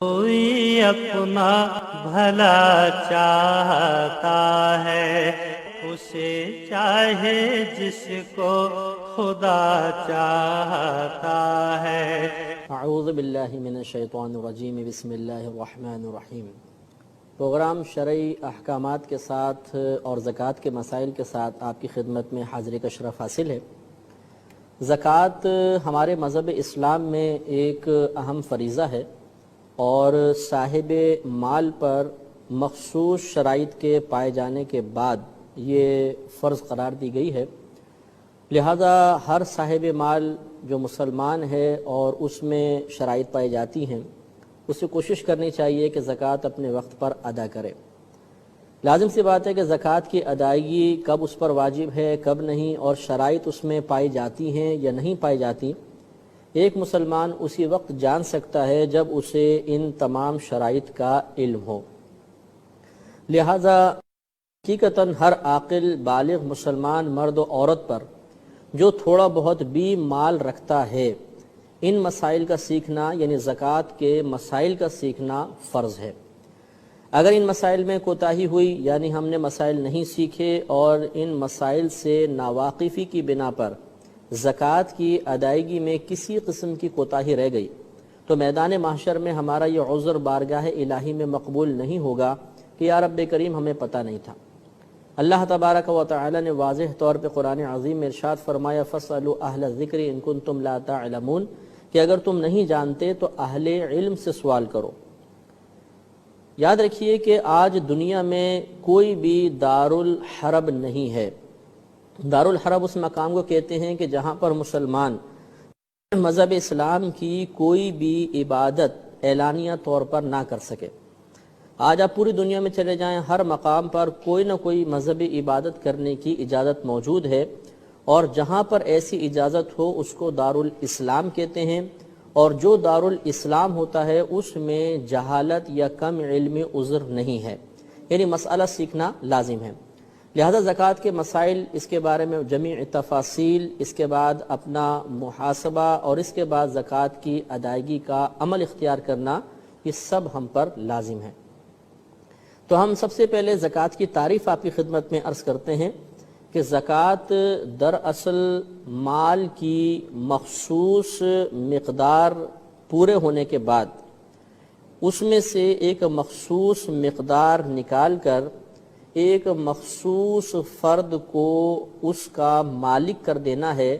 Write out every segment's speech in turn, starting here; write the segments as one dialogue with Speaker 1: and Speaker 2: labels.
Speaker 1: کوئی اپنا بھلا چاہتا ہے، اسے چاہے جس کو خدا چاہتا ہے۔
Speaker 2: اعوذ باللہ من الشیطان الرجیم، بسم اللہ الرحمن الرحیم۔ پروگرام شرعی احکامات کے ساتھ اور زکوٰۃ کے مسائل کے ساتھ آپ کی خدمت میں حاضری کا شرف حاصل ہے۔ زکوٰۃ ہمارے مذہب اسلام میں ایک اہم فریضہ ہے اور صاحب مال پر مخصوص شرائط کے پائے جانے کے بعد یہ فرض قرار دی گئی ہے۔ لہذا ہر صاحب مال جو مسلمان ہے اور اس میں شرائط پائی جاتی ہیں، اسے کوشش کرنی چاہیے کہ زکوٰۃ اپنے وقت پر ادا کرے۔ لازم سی بات ہے کہ زکوٰۃ کی ادائیگی کب اس پر واجب ہے، کب نہیں، اور شرائط اس میں پائی جاتی ہیں یا نہیں پائی جاتی، ایک مسلمان اسی وقت جان سکتا ہے جب اسے ان تمام شرائط کا علم ہو۔ لہذا حقیقتاً ہر عاقل بالغ مسلمان مرد و عورت پر جو تھوڑا بہت بھی مال رکھتا ہے، ان مسائل کا سیکھنا یعنی زکوٰۃ کے مسائل کا سیکھنا فرض ہے۔ اگر ان مسائل میں کوتاہی ہوئی، یعنی ہم نے مسائل نہیں سیکھے اور ان مسائل سے ناواقفی کی بنا پر زکوٰۃ کی ادائیگی میں کسی قسم کی کوتاہی رہ گئی، تو میدان محشر میں ہمارا یہ عذر بارگاہ الہی میں مقبول نہیں ہوگا کہ یا رب کریم ہمیں پتہ نہیں تھا۔ اللہ تبارک و تعالی نے واضح طور پہ قرآن عظیم میں ارشاد فرمایا فَاسْأَلُوا أَهْلَ الذِّكْرِ إِن كُنتُمْ لَا تَعْلَمُونَ، کہ اگر تم نہیں جانتے تو اہل علم سے سوال کرو۔ یاد رکھیے کہ آج دنیا میں کوئی بھی دارالحرب نہیں ہے۔ دارالحرب اس مقام کو کہتے ہیں کہ جہاں پر مسلمان مذہب اسلام کی کوئی بھی عبادت اعلانیہ طور پر نہ کر سکے۔ آج آپ پوری دنیا میں چلے جائیں، ہر مقام پر کوئی نہ کوئی مذہبی عبادت کرنے کی اجازت موجود ہے، اور جہاں پر ایسی اجازت ہو اس کو دارالاسلام کہتے ہیں، اور جو دارالاسلام ہوتا ہے اس میں جہالت یا کم علمی عذر نہیں ہے، یعنی مسئلہ سیکھنا لازم ہے۔ لہذا زکوٰۃ کے مسائل، اس کے بارے میں جمیع تفاصیل، اس کے بعد اپنا محاسبہ اور اس کے بعد زکوٰۃ کی ادائیگی کا عمل اختیار کرنا، یہ سب ہم پر لازم ہے۔ تو ہم سب سے پہلے زکوٰۃ کی تعریف آپ کی خدمت میں عرض کرتے ہیں کہ زکوٰۃ دراصل مال کی مخصوص مقدار پورے ہونے کے بعد اس میں سے ایک مخصوص مقدار نکال کر ایک مخصوص فرد کو اس کا مالک کر دینا ہے،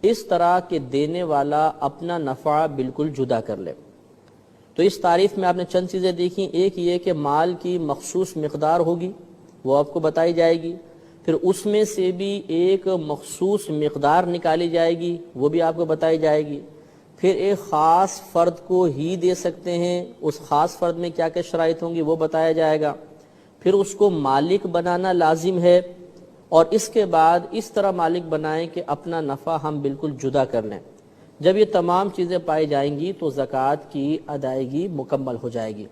Speaker 2: اس طرح کہ دینے والا اپنا نفع بالکل جدا کر لے۔ تو اس تعریف میں آپ نے چند چیزیں دیکھیں۔ ایک یہ کہ مال کی مخصوص مقدار ہوگی، وہ آپ کو بتائی جائے گی، پھر اس میں سے بھی ایک مخصوص مقدار نکالی جائے گی، وہ بھی آپ کو بتائی جائے گی، پھر ایک خاص فرد کو ہی دے سکتے ہیں، اس خاص فرد میں کیا کیا شرائط ہوں گی وہ بتایا جائے گا، پھر اس کو مالک بنانا لازم ہے، اور اس کے بعد اس طرح مالک بنائیں کہ اپنا نفع ہم بالکل جدا کر لیں۔ جب یہ تمام چیزیں پائی جائیں گی تو زکوٰۃ کی ادائیگی مکمل ہو جائے گی۔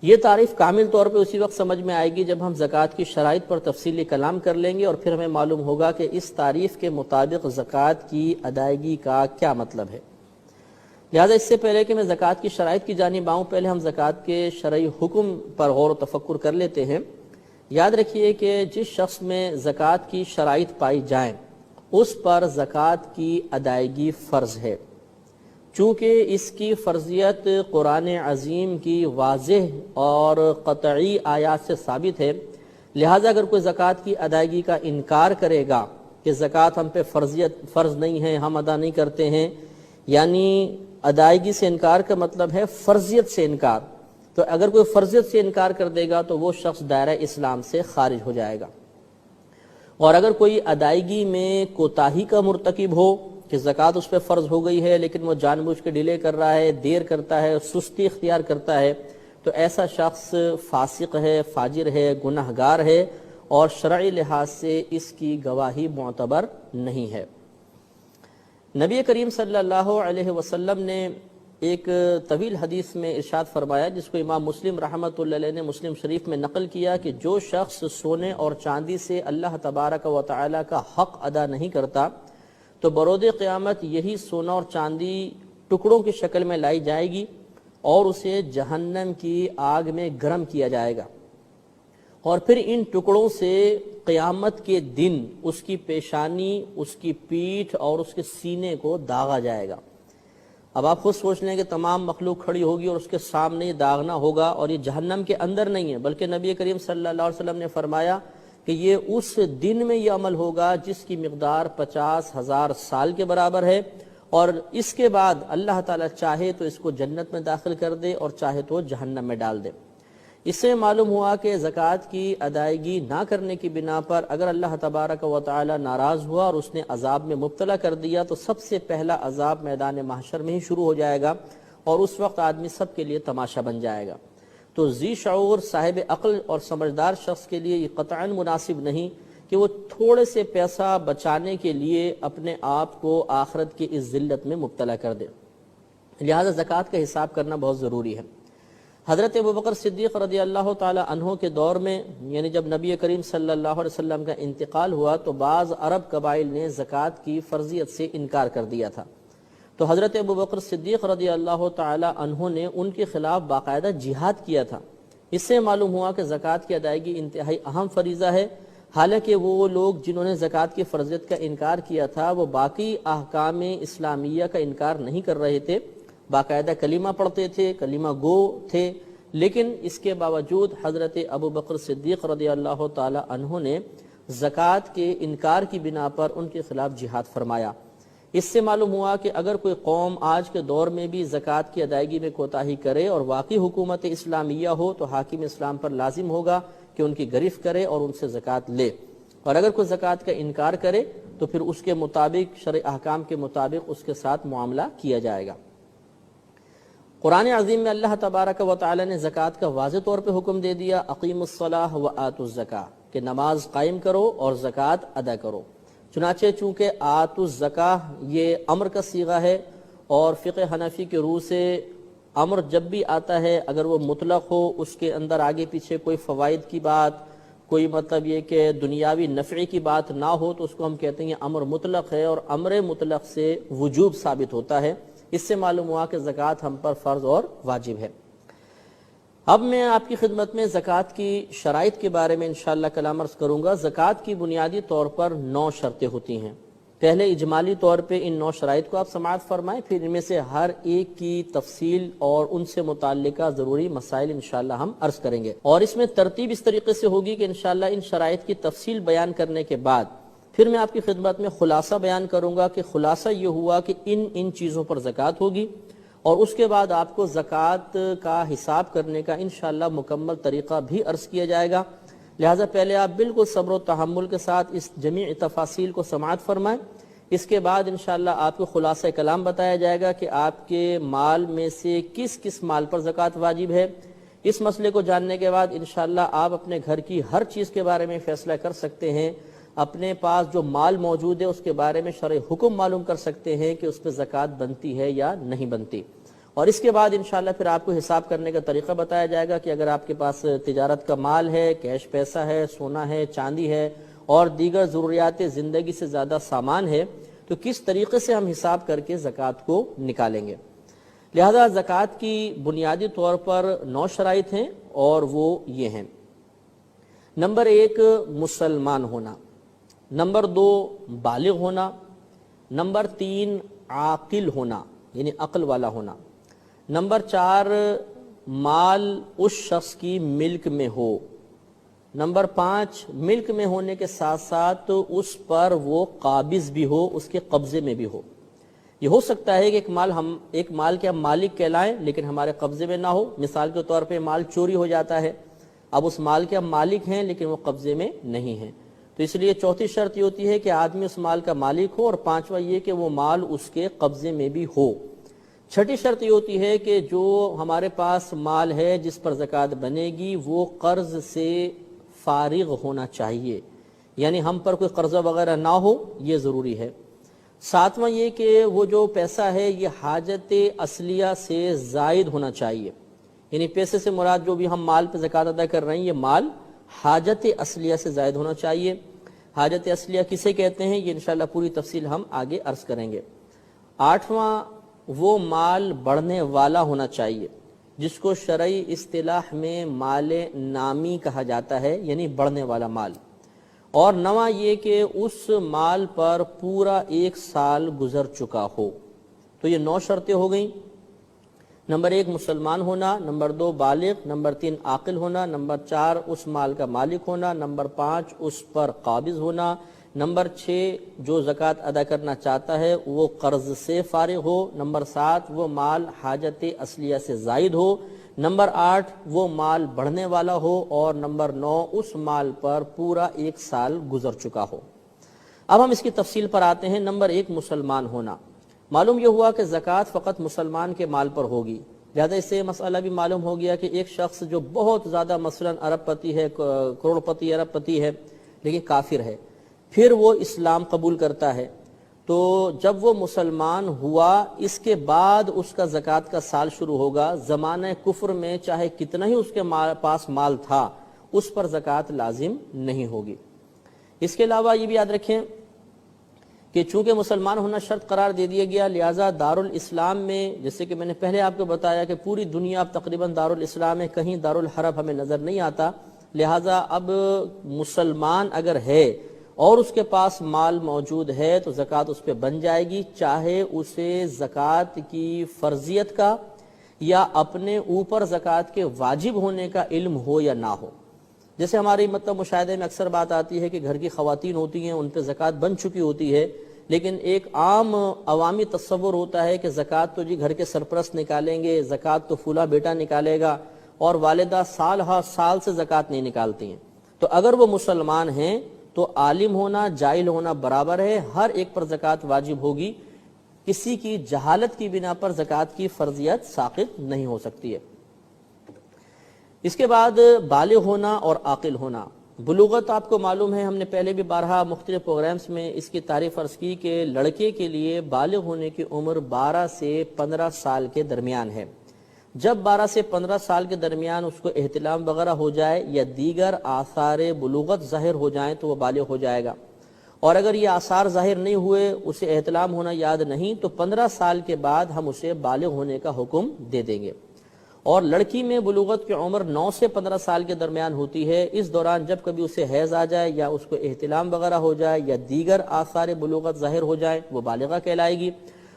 Speaker 2: یہ تعریف کامل طور پہ اسی وقت سمجھ میں آئے گی جب ہم زکوٰۃ کی شرائط پر تفصیلی کلام کر لیں گے، اور پھر ہمیں معلوم ہوگا کہ اس تعریف کے مطابق زکوٰۃ کی ادائیگی کا کیا مطلب ہے۔ لہذا اس سے پہلے کہ میں زکوٰۃ کی شرائط کی جانب آؤں، پہلے ہم زکوٰۃ کے شرعی حکم پر غور و تفکر کر لیتے ہیں۔ یاد رکھیے کہ جس شخص میں زکوٰۃ کی شرائط پائی جائیں اس پر زکوٰۃ کی ادائیگی فرض ہے، چونکہ اس کی فرضیت قرآن عظیم کی واضح اور قطعی آیات سے ثابت ہے۔ لہٰذا اگر کوئی زکوٰۃ کی ادائیگی کا انکار کرے گا کہ زکوٰۃ ہم پہ فرض نہیں ہے، ہم ادا نہیں کرتے ہیں، یعنی ادائیگی سے انکار کا مطلب ہے فرضیت سے انکار، تو اگر کوئی فرضیت سے انکار کر دے گا تو وہ شخص دائرہ اسلام سے خارج ہو جائے گا۔ اور اگر کوئی ادائیگی میں کوتاہی کا مرتکب ہو کہ زکوٰۃ اس پہ فرض ہو گئی ہے لیکن وہ جان بوجھ کے ڈیلے کر رہا ہے، دیر کرتا ہے، سستی اختیار کرتا ہے، تو ایسا شخص فاسق ہے، فاجر ہے، گناہگار ہے، اور شرعی لحاظ سے اس کی گواہی معتبر نہیں ہے۔ نبی کریم صلی اللہ علیہ وسلم نے ایک طویل حدیث میں ارشاد فرمایا، جس کو امام مسلم رحمۃ اللہ علیہ نے مسلم شریف میں نقل کیا، کہ جو شخص سونے اور چاندی سے اللہ تبارک و تعالی کا حق ادا نہیں کرتا تو برود قیامت یہی سونا اور چاندی ٹکڑوں کی شکل میں لائی جائے گی، اور اسے جہنم کی آگ میں گرم کیا جائے گا، اور پھر ان ٹکڑوں سے قیامت کے دن اس کی پیشانی، اس کی پیٹھ اور اس کے سینے کو داغا جائے گا۔ اب آپ خود سوچ لیں کہ تمام مخلوق کھڑی ہوگی اور اس کے سامنے یہ داغنا ہوگا، اور یہ جہنم کے اندر نہیں ہے، بلکہ نبی کریم صلی اللہ علیہ وسلم نے فرمایا کہ یہ اس دن میں یہ عمل ہوگا جس کی مقدار 50,000 سال کے برابر ہے، اور اس کے بعد اللہ تعالیٰ چاہے تو اس کو جنت میں داخل کر دے اور چاہے تو جہنم میں ڈال دے۔ اس سے معلوم ہوا کہ زکوٰۃ کی ادائیگی نہ کرنے کی بنا پر اگر اللہ تبارک و تعالی ناراض ہوا اور اس نے عذاب میں مبتلا کر دیا تو سب سے پہلا عذاب میدان محشر میں ہی شروع ہو جائے گا، اور اس وقت آدمی سب کے لیے تماشا بن جائے گا۔ تو ذی شعور صاحب عقل اور سمجھدار شخص کے لیے یہ قطعاً مناسب نہیں کہ وہ تھوڑے سے پیسہ بچانے کے لیے اپنے آپ کو آخرت کی اس ذلت میں مبتلا کر دے، لہذا زکوٰۃ کا حساب کرنا بہت ضروری ہے۔ حضرت ابوبکر صدیق رضی اللہ تعالی عنہ کے دور میں، یعنی جب نبی کریم صلی اللہ علیہ وسلم کا انتقال ہوا تو بعض عرب قبائل نے زکوٰۃ کی فرضیت سے انکار کر دیا تھا، تو حضرت ابوبکر صدیق رضی اللہ تعالی عنہ نے ان کے خلاف باقاعدہ جہاد کیا تھا۔ اس سے معلوم ہوا کہ زکوٰۃ کی ادائیگی انتہائی اہم فریضہ ہے، حالانکہ وہ لوگ جنہوں نے زکوٰۃ کی فرضیت کا انکار کیا تھا وہ باقی احکام اسلامیہ کا انکار نہیں کر رہے تھے، باقاعدہ کلمہ پڑھتے تھے، کلمہ گو تھے، لیکن اس کے باوجود حضرت ابوبکر صدیق رضی اللہ تعالی عنہ نے زکوٰۃ کے انکار کی بنا پر ان کے خلاف جہاد فرمایا۔ اس سے معلوم ہوا کہ اگر کوئی قوم آج کے دور میں بھی زکوٰۃ کی ادائیگی میں کوتاہی کرے اور واقعی حکومت اسلامیہ ہو تو حاکم اسلام پر لازم ہوگا کہ ان کی گرفت کرے اور ان سے زکوٰۃ لے، اور اگر کوئی زکوٰۃ کا انکار کرے تو پھر اس کے مطابق شرع احکام کے مطابق اس کے ساتھ معاملہ کیا جائے گا۔ قرآن عظیم میں اللہ تبارک و تعالی نے زکوٰۃ کا واضح طور پہ حکم دے دیا، اقیموا الصلاۃ وآتوا الزکاۃ، کہ نماز قائم کرو اور زکوٰۃ ادا کرو۔ چنانچہ چونکہ آتوا الزکاۃ یہ امر کا صیغہ ہے، اور فقہ حنفی کے روح سے امر جب بھی آتا ہے اگر وہ مطلق ہو، اس کے اندر آگے پیچھے کوئی فوائد کی بات، کوئی مطلب یہ کہ دنیاوی نفع کی بات نہ ہو تو اس کو ہم کہتے ہیں امر مطلق ہے، اور امر مطلق سے وجوب ثابت ہوتا ہے۔ اس سے معلوم ہوا کہ زکوٰۃ ہم پر فرض اور واجب ہے۔ اب میں آپ کی خدمت میں زکوٰۃ کی شرائط کے بارے میں انشاءاللہ کلام عرض کروں گا۔ زکوٰۃ کی بنیادی طور پر 9 شرطیں ہوتی ہیں۔ پہلے اجمالی طور پہ ان 9 شرائط کو آپ سماعت فرمائیں، پھر ان میں سے ہر ایک کی تفصیل اور ان سے متعلقہ ضروری مسائل انشاءاللہ ہم عرض کریں گے، اور اس میں ترتیب اس طریقے سے ہوگی کہ انشاءاللہ ان شرائط کی تفصیل بیان کرنے کے بعد پھر میں آپ کی خدمت میں خلاصہ بیان کروں گا کہ خلاصہ یہ ہوا کہ ان چیزوں پر زکوٰۃ ہوگی، اور اس کے بعد آپ کو زکوٰۃ کا حساب کرنے کا انشاءاللہ مکمل طریقہ بھی عرض کیا جائے گا، لہٰذا پہلے آپ بالکل صبر و تحمل کے ساتھ اس جمیع تفاصیل کو سماعت فرمائیں۔ اس کے بعد انشاءاللہ آپ کو خلاصہ کلام بتایا جائے گا کہ آپ کے مال میں سے کس کس مال پر زکوٰۃ واجب ہے۔ اس مسئلے کو جاننے کے بعد انشاءاللہ آپ اپنے گھر کی ہر چیز کے بارے میں فیصلہ کر سکتے ہیں، اپنے پاس جو مال موجود ہے اس کے بارے میں شرعی حکم معلوم کر سکتے ہیں کہ اس پہ زکوٰۃ بنتی ہے یا نہیں بنتی، اور اس کے بعد انشاءاللہ پھر آپ کو حساب کرنے کا طریقہ بتایا جائے گا کہ اگر آپ کے پاس تجارت کا مال ہے، کیش پیسہ ہے، سونا ہے، چاندی ہے اور دیگر ضروریات زندگی سے زیادہ سامان ہے تو کس طریقے سے ہم حساب کر کے زکوٰۃ کو نکالیں گے۔ لہذا زکوٰۃ کی بنیادی طور پر 9 شرائط ہیں، اور وہ یہ ہیں: نمبر 1 مسلمان ہونا، نمبر 2 بالغ ہونا، نمبر 3 عاقل ہونا یعنی عقل والا ہونا، نمبر 4 مال اس شخص کی ملک میں ہو، نمبر 5 ملک میں ہونے کے ساتھ ساتھ اس پر وہ قابض بھی ہو، اس کے قبضے میں بھی ہو۔ یہ ہو سکتا ہے کہ ایک مال کے ہم مالک کہلائیں لیکن ہمارے قبضے میں نہ ہو، مثال کے طور پہ مال چوری ہو جاتا ہے، اب اس مال کے ہم مالک ہیں لیکن وہ قبضے میں نہیں ہیں، تو اس لیے چوتھی شرط یہ ہوتی ہے کہ آدمی اس مال کا مالک ہو، اور 5واں یہ کہ وہ مال اس کے قبضے میں بھی ہو۔ چھٹی شرط یہ ہوتی ہے کہ جو ہمارے پاس مال ہے جس پر زکوٰۃ بنے گی وہ قرض سے فارغ ہونا چاہیے، یعنی ہم پر کوئی قرضہ وغیرہ نہ ہو، یہ ضروری ہے۔ 7واں یہ کہ وہ جو پیسہ ہے یہ حاجت اصلیہ سے زائد ہونا چاہیے، یعنی پیسے سے مراد جو بھی ہم مال پہ زکوٰۃ ادا کر رہے ہیں یہ مال حاجت اصلیہ سے زائد ہونا چاہیے۔ حاجت اصلیہ کسے کہتے ہیں یہ انشاءاللہ پوری تفصیل ہم آگے عرض کریں گے۔ 8واں وہ مال بڑھنے والا ہونا چاہیے، جس کو شرعی اصطلاح میں مال نامی کہا جاتا ہے، یعنی بڑھنے والا مال، اور نواں یہ کہ اس مال پر پورا 1 سال گزر چکا ہو۔ تو یہ 9 شرطیں ہو گئیں۔ نمبر 1 مسلمان ہونا، نمبر 2 بالغ، نمبر 3 عاقل ہونا، نمبر 4 اس مال کا مالک ہونا، نمبر 5 اس پر قابض ہونا، نمبر 6 جو زکوٰۃ ادا کرنا چاہتا ہے وہ قرض سے فارغ ہو، نمبر 7 وہ مال حاجت اصلیہ سے زائد ہو، نمبر 8 وہ مال بڑھنے والا ہو، اور نمبر 9 اس مال پر پورا 1 سال گزر چکا ہو۔ اب ہم اس کی تفصیل پر آتے ہیں۔ نمبر 1 مسلمان ہونا۔ معلوم یہ ہوا کہ زکوٰۃ فقط مسلمان کے مال پر ہوگی، لہذا اس سے مسئلہ بھی معلوم ہو گیا کہ ایک شخص جو بہت زیادہ مثلا ارب پتی ہے، کروڑ پتی ارب پتی ہے، لیکن کافر ہے، پھر وہ اسلام قبول کرتا ہے، تو جب وہ مسلمان ہوا اس کے بعد اس کا زکوٰۃ کا سال شروع ہوگا۔ زمانہ کفر میں چاہے کتنا ہی اس کے پاس مال تھا، اس پر زکوٰۃ لازم نہیں ہوگی۔ اس کے علاوہ یہ بھی یاد رکھیں کہ چونکہ مسلمان ہونا شرط قرار دے دیا گیا، لہٰذا دارالاسلام میں، جیسے کہ میں نے پہلے آپ کو بتایا کہ پوری دنیا اب تقریباً دارالاسلام ہے، کہیں دارالحرب ہمیں نظر نہیں آتا، لہٰذا اب مسلمان اگر ہے اور اس کے پاس مال موجود ہے تو زکوٰۃ اس پہ بن جائے گی، چاہے اسے زکوٰۃ کی فرضیت کا یا اپنے اوپر زکوٰۃ کے واجب ہونے کا علم ہو یا نہ ہو۔ جیسے ہماری مشاہدے میں اکثر بات آتی ہے کہ گھر کی خواتین ہوتی ہیں، ان پہ زکوٰۃ بن چکی ہوتی ہے، لیکن ایک عام عوامی تصور ہوتا ہے کہ زکوٰۃ تو جی گھر کے سرپرست نکالیں گے، زکوٰۃ تو فلاں بیٹا نکالے گا، اور والدہ سال ہر سال سے زکوٰۃ نہیں نکالتی ہیں۔ تو اگر وہ مسلمان ہیں تو عالم ہونا جاہل ہونا برابر ہے، ہر ایک پر زکوٰۃ واجب ہوگی، کسی کی جہالت کی بنا پر زکوٰۃ کی فرضیت ساقط نہیں ہو سکتی ہے۔ اس کے بعد بالغ ہونا اور عاقل ہونا۔ بلوغت آپ کو معلوم ہے، ہم نے پہلے بھی بارہا مختلف پروگرامز میں اس کی تعریف عرض کی کہ لڑکے کے لیے بالغ ہونے کی عمر 12 سے 15 سال کے درمیان ہے۔ جب 12 سے 15 سال کے درمیان اس کو احتلام وغیرہ ہو جائے یا دیگر آثار بلوغت ظاہر ہو جائیں تو وہ بالغ ہو جائے گا، اور اگر یہ آثار ظاہر نہیں ہوئے، اسے احتلام ہونا یاد نہیں، تو 15 سال کے بعد ہم اسے بالغ ہونے کا حکم دے دیں گے۔ اور لڑکی میں بلوغت کی عمر 9 سے 15 سال کے درمیان ہوتی ہے۔ اس دوران جب کبھی اسے حیض آ جائے یا اس کو احتلام وغیرہ ہو جائے یا دیگر آثار بلوغت ظاہر ہو جائے، وہ بالغہ کہلائے گی،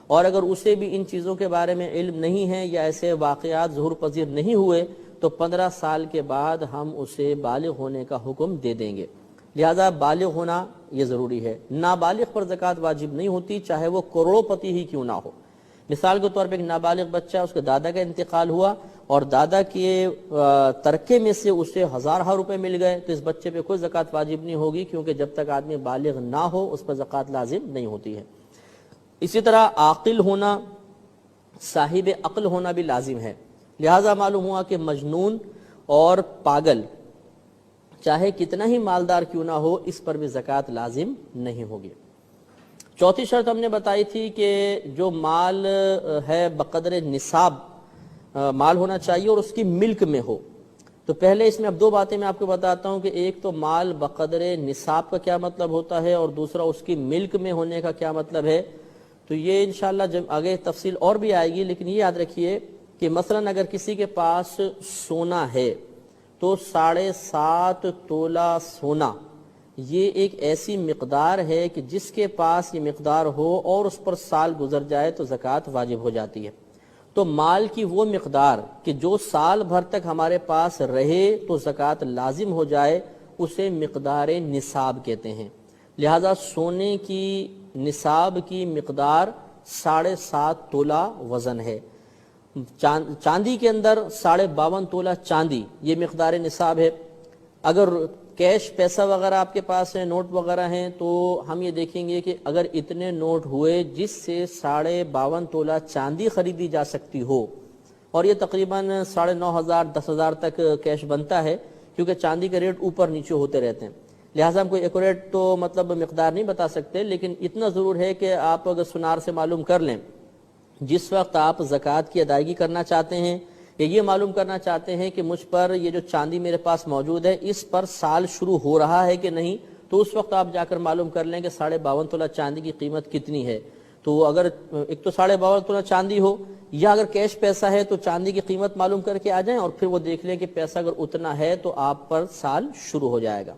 Speaker 2: اور اگر اسے بھی ان چیزوں کے بارے میں علم نہیں ہے یا ایسے واقعات ظہور پذیر نہیں ہوئے تو 15 سال کے بعد ہم اسے بالغ ہونے کا حکم دے دیں گے۔ لہذا بالغ ہونا یہ ضروری ہے۔ نابالغ پر زکوٰۃ واجب نہیں ہوتی، چاہے وہ کروڑوں پتی ہی کیوں نہ ہو۔ مثال کے طور پہ ایک نابالغ بچہ، اس کے دادا کا انتقال ہوا اور دادا کے ترکے میں سے اسے ہزارہ روپے مل گئے، تو اس بچے پہ کوئی زکوٰۃ واجب نہیں ہوگی، کیونکہ جب تک آدمی بالغ نہ ہو اس پر زکوٰۃ لازم نہیں ہوتی ہے۔ اسی طرح عاقل ہونا، صاحب عقل ہونا بھی لازم ہے۔ لہذا معلوم ہوا کہ مجنون اور پاگل چاہے کتنا ہی مالدار کیوں نہ ہو، اس پر بھی زکوٰۃ لازم نہیں ہوگی۔ چوتھی شرط ہم نے بتائی تھی کہ جو مال ہے بقدر نصاب مال ہونا چاہیے اور اس کی ملک میں ہو۔ تو پہلے اس میں اب 2 باتیں میں آپ کو بتاتا ہوں کہ ایک تو مال بقدر نصاب کا کیا مطلب ہوتا ہے، اور دوسرا اس کی ملک میں ہونے کا کیا مطلب ہے۔ تو یہ انشاءاللہ جب آگے تفصیل اور بھی آئے گی، لیکن یہ یاد رکھیے کہ مثلا اگر کسی کے پاس سونا ہے تو 7.5 تولہ سونا یہ ایک ایسی مقدار ہے کہ جس کے پاس یہ مقدار ہو اور اس پر سال گزر جائے تو زکوٰۃ واجب ہو جاتی ہے۔ تو مال کی وہ مقدار کہ جو سال بھر تک ہمارے پاس رہے تو زکوٰۃ لازم ہو جائے، اسے مقدار نصاب کہتے ہیں۔ لہذا سونے کی نصاب کی مقدار 7.5 تولہ وزن ہے۔ چاندی کے اندر 52.5 تولہ چاندی یہ مقدار نصاب ہے۔ اگر کیش پیسہ وغیرہ آپ کے پاس ہے، نوٹ وغیرہ ہیں، تو ہم یہ دیکھیں گے کہ اگر اتنے نوٹ ہوئے جس سے 52.5 تولہ چاندی خریدی جا سکتی ہو، اور یہ تقریباً 9,500 10,000 تک کیش بنتا ہے، کیونکہ چاندی کے ریٹ اوپر نیچے ہوتے رہتے ہیں، لہٰذا ہم کوئی ایکوریٹ تو مطلب مقدار نہیں بتا سکتے، لیکن اتنا ضرور ہے کہ آپ اگر سنار سے معلوم کر لیں، جس وقت آپ زکوٰۃ کی ادائیگی کرنا چاہتے ہیں یا یہ معلوم کرنا چاہتے ہیں کہ مجھ پر یہ جو چاندی میرے پاس موجود ہے اس پر سال شروع ہو رہا ہے کہ نہیں، تو اس وقت آپ جا کر معلوم کر لیں کہ 52.5 تولہ چاندی کی قیمت کتنی ہے۔ تو تو اگر ایک تو 52.5 تولہ چاندی ہو یا اگر کیش پیسہ ہے تو چاندی کی قیمت معلوم کر کے آ جائیں اور پھر وہ دیکھ لیں کہ پیسہ اگر اتنا ہے تو آپ پر سال شروع ہو جائے گا۔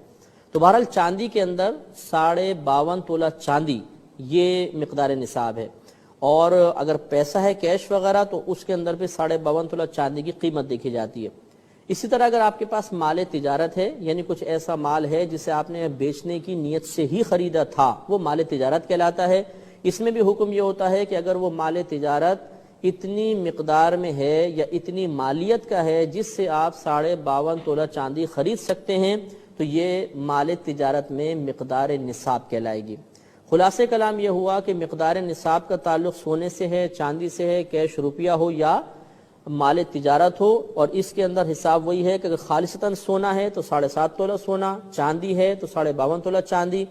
Speaker 2: تو بہرحال چاندی کے اندر 52.5 تولہ چاندی یہ مقدار نصاب ہے، اور اگر پیسہ ہے کیش وغیرہ تو اس کے اندر بھی 52.5 تولہ چاندی کی قیمت دیکھی جاتی ہے۔ اسی طرح اگر آپ کے پاس مال تجارت ہے، یعنی کچھ ایسا مال ہے جسے آپ نے بیچنے کی نیت سے ہی خریدا تھا، وہ مال تجارت کہلاتا ہے۔ اس میں بھی حکم یہ ہوتا ہے کہ اگر وہ مال تجارت اتنی مقدار میں ہے یا اتنی مالیت کا ہے جس سے آپ 52.5 تولہ چاندی خرید سکتے ہیں تو یہ مال تجارت میں مقدار نصاب کہلائے گی۔ خلاصے کلام یہ ہوا کہ مقدار نصاب کا تعلق سونے سے ہے، چاندی سے ہے، کیش روپیہ ہو یا مال تجارت ہو، اور اس کے اندر حساب وہی ہے کہ اگر خالصتاً سونا ہے تو 7.5 تولہ سونا، چاندی ہے تو 52.5 تولہ چاندی،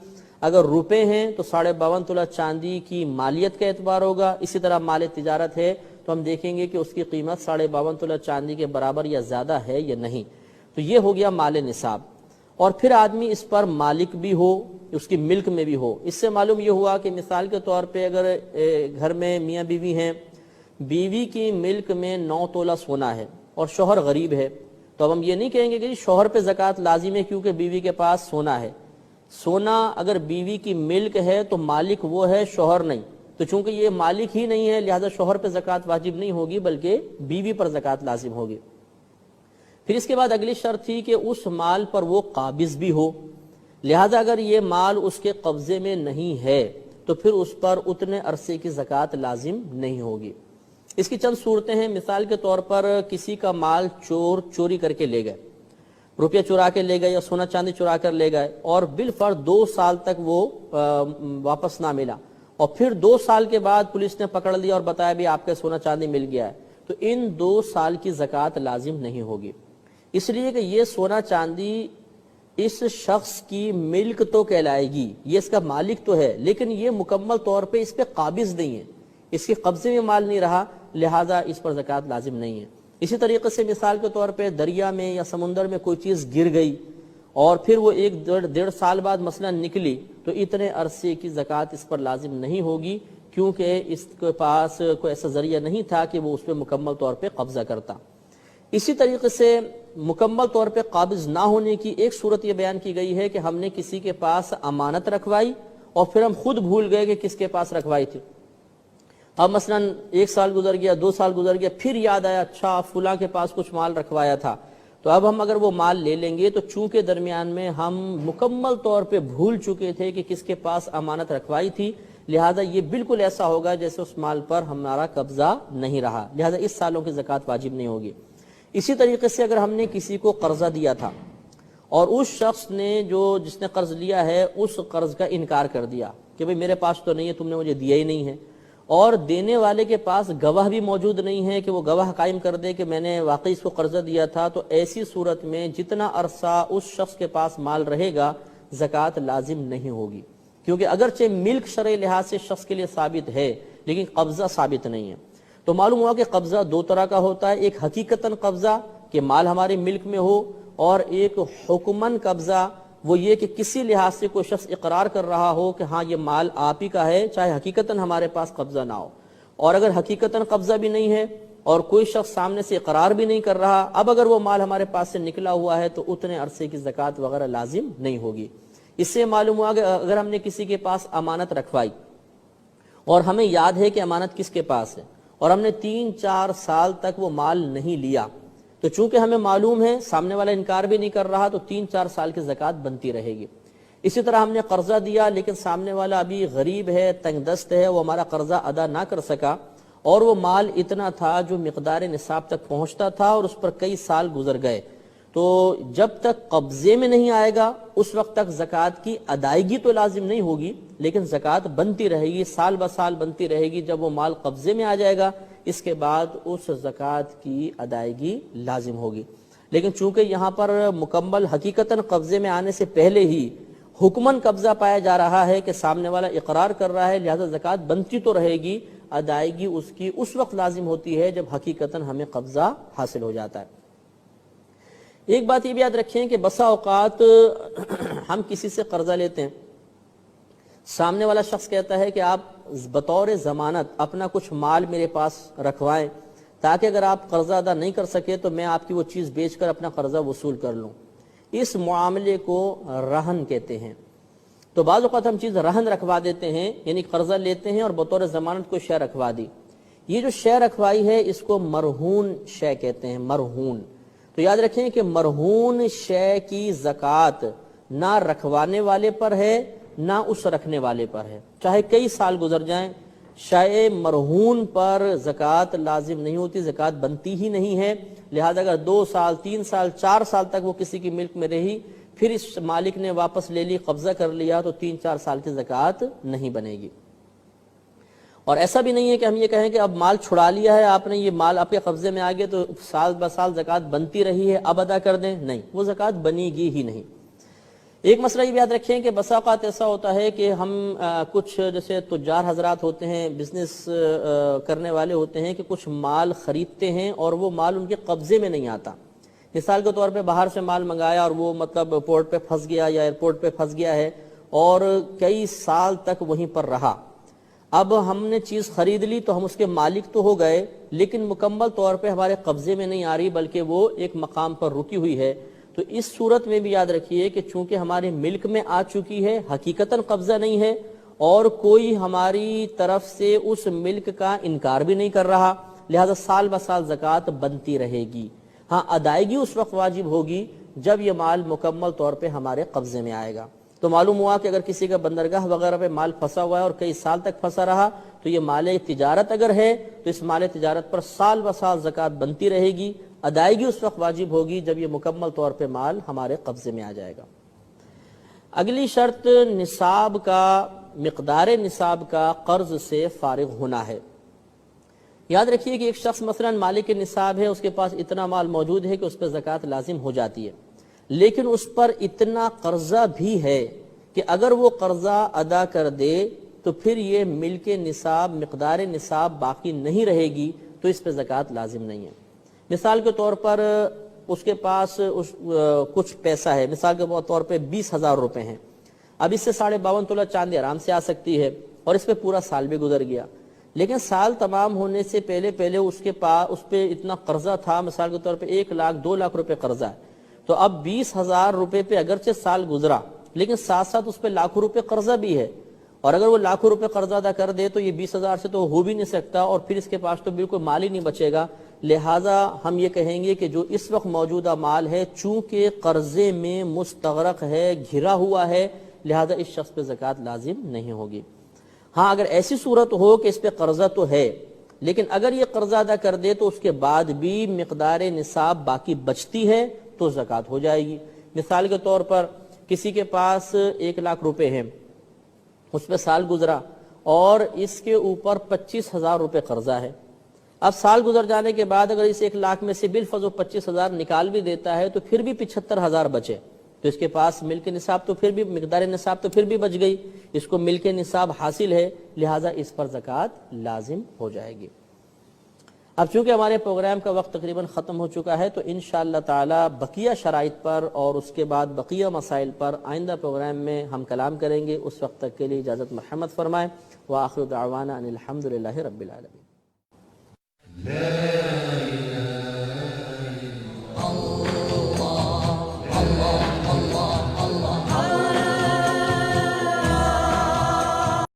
Speaker 2: اگر روپے ہیں تو 52.5 تولہ چاندی کی مالیت کا اعتبار ہوگا۔ اسی طرح مال تجارت ہے تو ہم دیکھیں گے کہ اس کی قیمت 52.5 تولہ چاندی کے برابر یا زیادہ ہے یا نہیں۔ تو یہ ہو گیا مال نصاب، اور پھر آدمی اس پر مالک بھی ہو، اس کی ملک میں بھی ہو۔ اس سے معلوم یہ ہوا کہ مثال کے طور پہ اگر گھر میں میاں بیوی ہیں، بیوی کی ملک میں 9 تولہ سونا ہے اور شوہر غریب ہے، تو اب ہم یہ نہیں کہیں گے کہ شوہر پہ زکوٰۃ لازم ہے کیونکہ بیوی کے پاس سونا ہے۔ سونا اگر بیوی کی ملک ہے تو مالک وہ ہے، شوہر نہیں، تو چونکہ یہ مالک ہی نہیں ہے لہذا شوہر پہ زکوٰۃ واجب نہیں ہوگی بلکہ بیوی پر زکوٰۃ لازم ہوگی۔ پھر اس کے بعد اگلی شرط تھی کہ اس مال پر وہ قابض بھی ہو، لہذا اگر یہ مال اس کے قبضے میں نہیں ہے تو پھر اس پر اتنے عرصے کی زکوٰۃ لازم نہیں ہوگی۔ اس کی چند صورتیں ہیں۔ مثال کے طور پر کسی کا مال چوری کر کے لے گئے، روپیہ چرا کے لے گئے یا سونا چاندی چرا کر لے گئے، اور بالفرض 2 سال تک وہ واپس نہ ملا، اور پھر 2 سال کے بعد پولیس نے پکڑ لیا اور بتایا بھی آپ کا سونا چاندی مل گیا ہے، تو ان 2 سال کی زکوٰۃ لازم نہیں ہوگی، اس لیے کہ یہ سونا چاندی اس شخص کی ملک تو کہلائے گی، یہ اس کا مالک تو ہے، لیکن یہ مکمل طور پہ اس پہ قابض نہیں ہے، اس کے قبضے میں مال نہیں رہا، لہذا اس پر زکوٰۃ لازم نہیں ہے۔ اسی طریقے سے مثال کے طور پہ دریا میں یا سمندر میں کوئی چیز گر گئی اور پھر وہ 1-1.5 سال بعد مثلا نکلی، تو اتنے عرصے کی زکوٰۃ اس پر لازم نہیں ہوگی کیونکہ اس کے پاس کوئی ایسا ذریعہ نہیں تھا کہ وہ اس پہ مکمل طور پہ قبضہ کرتا۔ اسی طریقے سے مکمل طور پہ قابض نہ ہونے کی ایک صورت یہ بیان کی گئی ہے کہ ہم نے کسی کے پاس امانت رکھوائی اور پھر ہم خود بھول گئے کہ کس کے پاس رکھوائی تھی۔ اب مثلا 1 سال گزر گیا، 2 سال گزر گیا، پھر یاد آیا اچھا فلاں کے پاس کچھ مال رکھوایا تھا، تو اب ہم اگر وہ مال لے لیں گے تو چونکہ درمیان میں ہم مکمل طور پہ بھول چکے تھے کہ کس کے پاس امانت رکھوائی تھی، لہذا یہ بالکل ایسا ہوگا جیسے اس مال پر ہمارا قبضہ نہیں رہا، لہذا اس سالوں کی زکوٰۃ واجب نہیں ہوگی۔ اسی طریقے سے اگر ہم نے کسی کو قرضہ دیا تھا اور اس شخص نے جس نے قرض لیا ہے اس قرض کا انکار کر دیا کہ بھئی میرے پاس تو نہیں ہے، تم نے مجھے دیا ہی نہیں ہے، اور دینے والے کے پاس گواہ بھی موجود نہیں ہے کہ وہ گواہ قائم کر دے کہ میں نے واقعی اس کو قرضہ دیا تھا، تو ایسی صورت میں جتنا عرصہ اس شخص کے پاس مال رہے گا زکوٰۃ لازم نہیں ہوگی، کیونکہ اگرچہ ملک شرعی لحاظ سے شخص کے لیے ثابت ہے لیکن قبضہ ثابت نہیں ہے۔ تو معلوم ہوا کہ قبضہ 2 طرح کا ہوتا ہے، ایک حقیقتاً قبضہ کہ مال ہمارے ملک میں ہو، اور ایک حکماً قبضہ، وہ یہ کہ کسی لحاظ سے کوئی شخص اقرار کر رہا ہو کہ ہاں یہ مال آپ ہی کا ہے چاہے حقیقتاً ہمارے پاس قبضہ نہ ہو، اور اگر حقیقتاً قبضہ بھی نہیں ہے اور کوئی شخص سامنے سے اقرار بھی نہیں کر رہا، اب اگر وہ مال ہمارے پاس سے نکلا ہوا ہے تو اتنے عرصے کی زکوٰۃ وغیرہ لازم نہیں ہوگی۔ اس سے معلوم ہوا کہ اگر ہم نے کسی کے پاس امانت رکھوائی اور ہمیں یاد ہے کہ امانت کس کے پاس ہے اور ہم نے 3-4 سال تک وہ مال نہیں لیا، تو چونکہ ہمیں معلوم ہے سامنے والا انکار بھی نہیں کر رہا تو 3-4 سال کی زکوٰۃ بنتی رہے گی۔ اسی طرح ہم نے قرضہ دیا لیکن سامنے والا ابھی غریب ہے، تنگ دست ہے، وہ ہمارا قرضہ ادا نہ کر سکا، اور وہ مال اتنا تھا جو مقدار نصاب تک پہنچتا تھا اور اس پر کئی سال گزر گئے، تو جب تک قبضے میں نہیں آئے گا اس وقت تک زکوٰۃ کی ادائیگی تو لازم نہیں ہوگی لیکن زکوٰۃ بنتی رہے گی، سال بہ سال بنتی رہے گی۔ جب وہ مال قبضے میں آ جائے گا اس کے بعد اس زکوٰۃ کی ادائیگی لازم ہوگی، لیکن چونکہ یہاں پر مکمل حقیقتاً قبضے میں آنے سے پہلے ہی حکماً قبضہ پایا جا رہا ہے کہ سامنے والا اقرار کر رہا ہے، لہذا زکوٰۃ بنتی تو رہے گی، ادائیگی اس کی اس وقت لازم ہوتی ہے جب حقیقتاً ہمیں قبضہ حاصل ہو جاتا ہے۔ ایک بات یہ بھی یاد رکھیں کہ بسا اوقات ہم کسی سے قرضہ لیتے ہیں، سامنے والا شخص کہتا ہے کہ آپ بطور ضمانت اپنا کچھ مال میرے پاس رکھوائیں تاکہ اگر آپ قرضہ ادا نہیں کر سکے تو میں آپ کی وہ چیز بیچ کر اپنا قرضہ وصول کر لوں. اس معاملے کو رہن کہتے ہیں. تو بعض اوقات ہم چیز رہن رکھوا دیتے ہیں، یعنی قرضہ لیتے ہیں اور بطور ضمانت کوئی شے رکھوا دی. یہ جو شے رکھوائی ہے اس کو مرہون شے کہتے ہیں، مرہون. تو یاد رکھیں کہ مرہون شے کی زکوٰۃ نہ رکھوانے والے پر ہے نہ اس رکھنے والے پر ہے، چاہے کئی سال گزر جائیں. شے مرہون پر زکوٰۃ لازم نہیں ہوتی، زکوٰۃ بنتی ہی نہیں ہے. لہذا اگر 2 سال 3 سال 4 سال تک وہ کسی کی ملک میں رہی، پھر اس مالک نے واپس لے لی، قبضہ کر لیا، تو 3-4 سال کی زکوٰۃ نہیں بنے گی. اور ایسا بھی نہیں ہے کہ ہم یہ کہیں کہ اب مال چھڑا لیا ہے آپ نے، یہ مال آپ کے قبضے میں آ گیا تو سال بہ سال زکوٰۃ بنتی رہی ہے، اب ادا کر دیں. نہیں، وہ زکوٰۃ بنے گی ہی نہیں. ایک مسئلہ یہ یاد رکھیں کہ بسا اوقات ایسا ہوتا ہے کہ ہم کچھ جیسے تجار حضرات ہوتے ہیں، بزنس کرنے والے ہوتے ہیں، کہ کچھ مال خریدتے ہیں اور وہ مال ان کے قبضے میں نہیں آتا. مثال کے طور پہ باہر سے مال منگایا اور وہ مطلب پورٹ پہ پھنس گیا یا ایئرپورٹ پہ پھنس گیا ہے اور کئی سال تک وہیں پر رہا. اب ہم نے چیز خرید لی تو ہم اس کے مالک تو ہو گئے، لیکن مکمل طور پہ ہمارے قبضے میں نہیں آ رہی، بلکہ وہ ایک مقام پر رکی ہوئی ہے. تو اس صورت میں بھی یاد رکھیے کہ چونکہ ہمارے ملک میں آ چکی ہے، حقیقتاً قبضہ نہیں ہے اور کوئی ہماری طرف سے اس ملک کا انکار بھی نہیں کر رہا، لہذا سال بہ سال زکوٰۃ بنتی رہے گی. ہاں، ادائیگی اس وقت واجب ہوگی جب یہ مال مکمل طور پہ ہمارے قبضے میں آئے گا. تو معلوم ہوا کہ اگر کسی کا بندرگاہ وغیرہ پہ مال پھنسا ہوا ہے اور کئی سال تک پھنسا رہا تو یہ مال تجارت اگر ہے تو اس مال تجارت پر سال بہ سال زکوٰۃ بنتی رہے گی. ادائیگی اس وقت واجب ہوگی جب یہ مکمل طور پہ مال ہمارے قبضے میں آ جائے گا. اگلی شرط نصاب کا، مقدار نصاب کا قرض سے فارغ ہونا ہے. یاد رکھیے کہ ایک شخص مثلا مالک نصاب ہے، اس کے پاس اتنا مال موجود ہے کہ اس پہ زکوٰۃ لازم ہو جاتی ہے، لیکن اس پر اتنا قرضہ بھی ہے کہ اگر وہ قرضہ ادا کر دے تو پھر یہ ملک نصاب، مقدار نصاب باقی نہیں رہے گی، تو اس پہ زکوٰۃ لازم نہیں ہے. مثال کے طور پر اس کے پاس کچھ پیسہ ہے، مثال کے طور پہ 20,000 روپے ہیں. اب اس سے 52.5 تولہ چاندی آرام سے آ سکتی ہے اور اس پہ پورا سال بھی گزر گیا، لیکن سال تمام ہونے سے پہلے اس کے پاس اس پہ اتنا قرضہ تھا، مثال کے طور پہ 1 لاکھ 2 لاکھ روپے قرضہ ہے. تو اب 20,000 روپے پہ اگرچہ سال گزرا لیکن ساتھ ساتھ اس پہ لاکھوں روپے قرضہ بھی ہے، اور اگر وہ لاکھوں روپے قرضہ ادا کر دے تو یہ 20,000 سے تو ہو بھی نہیں سکتا اور پھر اس کے پاس تو بالکل مال ہی نہیں بچے گا. لہٰذا ہم یہ کہیں گے کہ جو اس وقت موجودہ مال ہے چونکہ قرضے میں مستغرق ہے، گھرا ہوا ہے، لہٰذا اس شخص پہ زکوٰۃ لازم نہیں ہوگی. ہاں، اگر ایسی صورت ہو کہ اس پہ قرضہ تو ہے لیکن اگر یہ قرضہ ادا کر دے تو اس کے بعد بھی مقدار نصاب باقی بچتی ہے تو زکوٰۃ ہو جائے گی. مثال کے طور پر کسی کے پاس 1 لاکھ روپے ہیں، اس پہ سال گزرا اور اس کے اوپر 25,000 روپے قرضہ ہے. اب سال گزر جانے کے بعد اگر اس 1 لاکھ میں سے بالفضل 25,000 نکال بھی دیتا ہے تو پھر بھی 75,000 بچے، تو اس کے پاس ملک نصاب تو پھر بھی، مقدار نصاب تو پھر بھی بچ گئی، اس کو ملک نصاب حاصل ہے، لہٰذا اس پر زکوٰۃ لازم ہو جائے گی. اب چونکہ ہمارے پروگرام کا وقت تقریباً ختم ہو چکا ہے تو انشاءاللہ تعالی بقیہ شرائط پر اور اس کے بعد بقیہ مسائل پر آئندہ پروگرام میں ہم کلام کریں گے. اس وقت تک کے لیے اجازت مرحمت فرمائیں. وآخر دعوانا ان الحمدللہ رب العالمین.